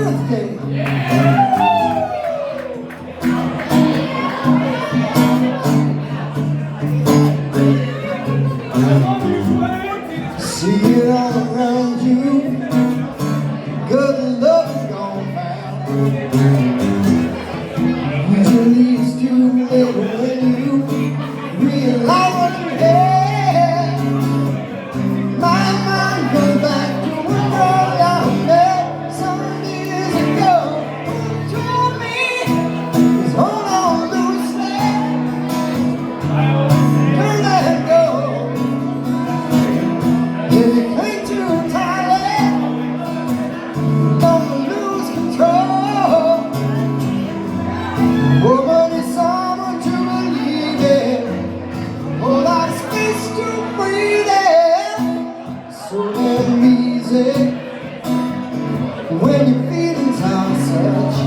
birthday. See it all around you, good love gone bad. Usually it's too late when you realize what you had. My mind goes back to a girl I met some years ago, who told me it's hold on loosely, don't let it go. If you cling too tightly, don't lose control. Woman is someone to believe in, hold out space to breathe in. So damn easy when your feelings are such.